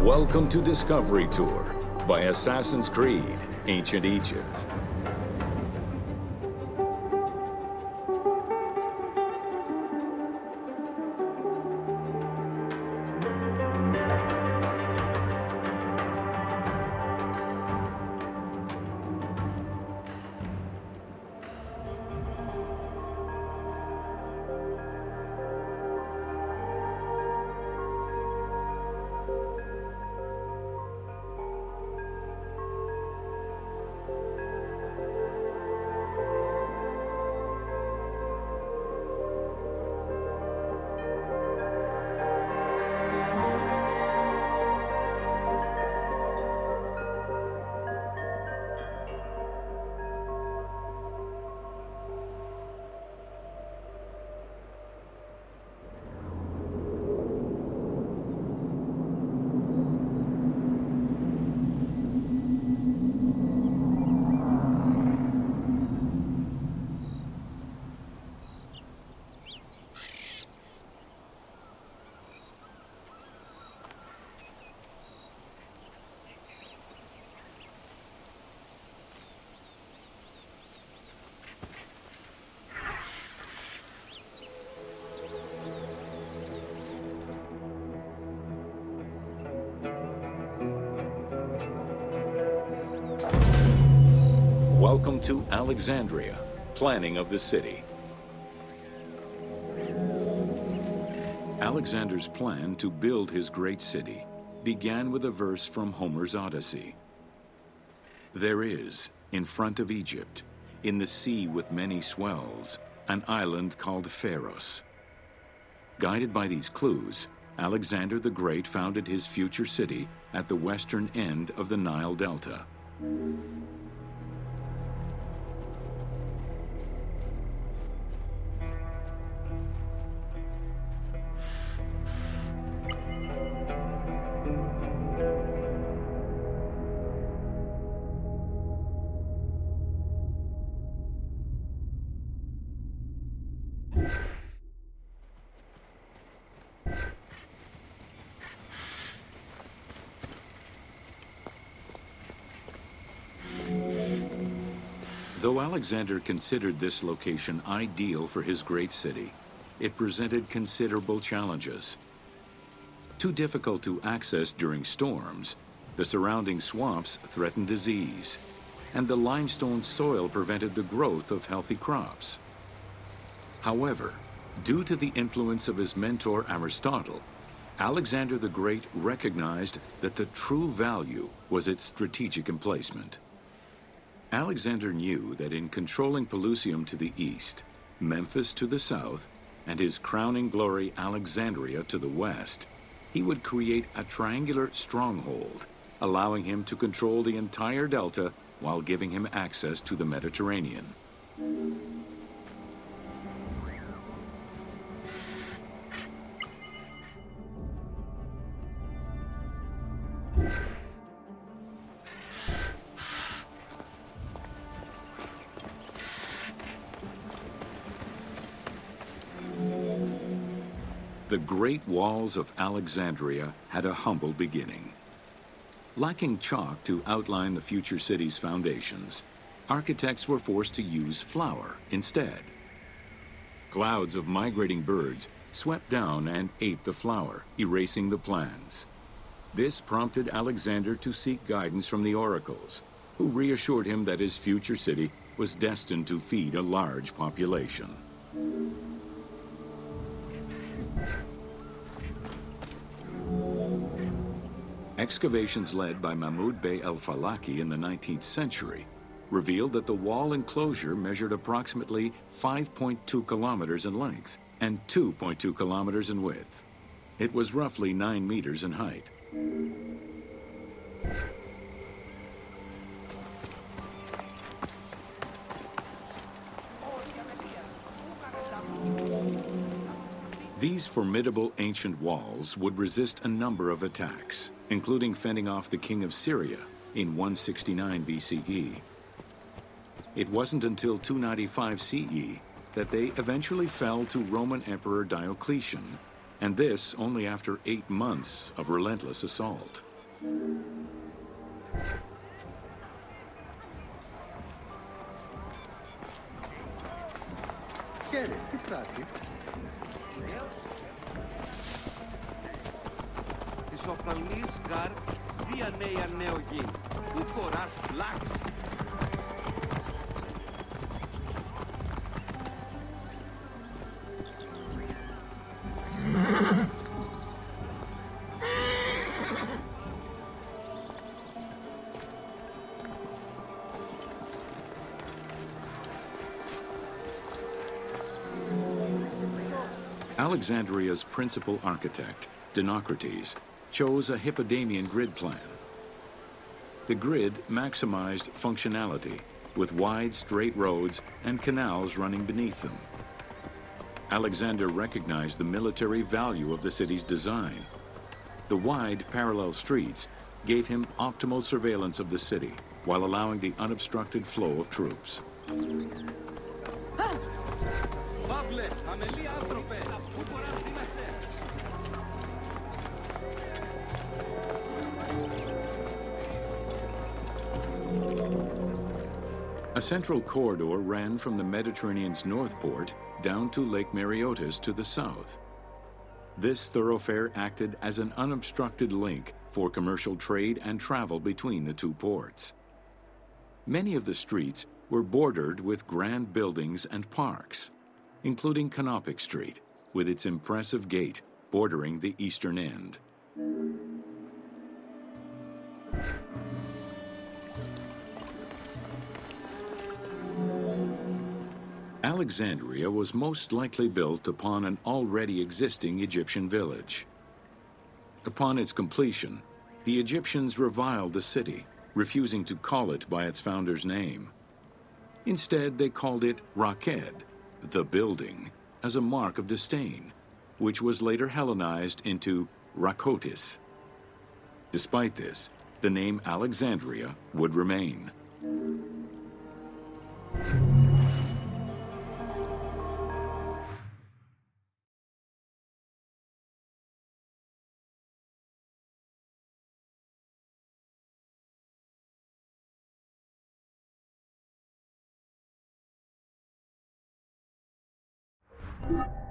Welcome to Discovery Tour by Assassin's Creed, Ancient Egypt. Welcome to Alexandria, planning of the city. Alexander's plan to build his great city began with a verse from Homer's Odyssey. There is, in front of Egypt, in the sea with many swells, an island called Pharos. Guided by these clues, Alexander the Great founded his future city at the western end of the Nile Delta. Though Alexander considered this location ideal for his great city, it presented considerable challenges. Too difficult to access during storms, the surrounding swamps threatened disease, and the limestone soil prevented the growth of healthy crops. However, due to the influence of his mentor Aristotle, Alexander the Great recognized that the true value was its strategic emplacement. Alexander knew that in controlling Pelusium to the east, Memphis to the south, and his crowning glory Alexandria to the west, he would create a triangular stronghold, allowing him to control the entire delta while giving him access to the Mediterranean. The Great Walls of Alexandria had a humble beginning. Lacking chalk to outline the future city's foundations, architects were forced to use flour instead. Clouds of migrating birds swept down and ate the flour, erasing the plans. This prompted Alexander to seek guidance from the oracles, who reassured him that his future city was destined to feed a large population. Excavations led by Mahmud Bey el-Falaki in the 19th century revealed that the wall enclosure measured approximately 5.2 kilometers in length and 2.2 kilometers in width. It was roughly 9 meters in height. These formidable ancient walls would resist a number of attacks, including fending off the king of Syria in 169 BCE. It wasn't until 295 CE that they eventually fell to Roman Emperor Diocletian, and this only after 8 months of relentless assault. Χαίρε, τι πράττει. Της οφθαλμής γαρ δια νέα νεογή. Ου κοράς φλάξ. Alexandria's principal architect, Dinocrates, chose a Hippodamian grid plan. The grid maximized functionality with wide, straight roads and canals running beneath them. Alexander recognized the military value of the city's design. The wide, parallel streets gave him optimal surveillance of the city while allowing the unobstructed flow of troops. Παύλε, αμελή άνθρωπε, ου κοράς δίμασε. A central corridor ran from the Mediterranean's north port down to Lake Mareotis to the south. This thoroughfare acted as an unobstructed link for commercial trade and travel between the two ports. Many of the streets were bordered with grand buildings and parks, including Canopic Street, with its impressive gate bordering the eastern end. Alexandria was most likely built upon an already existing Egyptian village. Upon its completion, the Egyptians reviled the city, refusing to call it by its founder's name. Instead, they called it Raked, the building, as a mark of disdain, which was later Hellenized into Rakotis. Despite this, the name Alexandria would remain. What?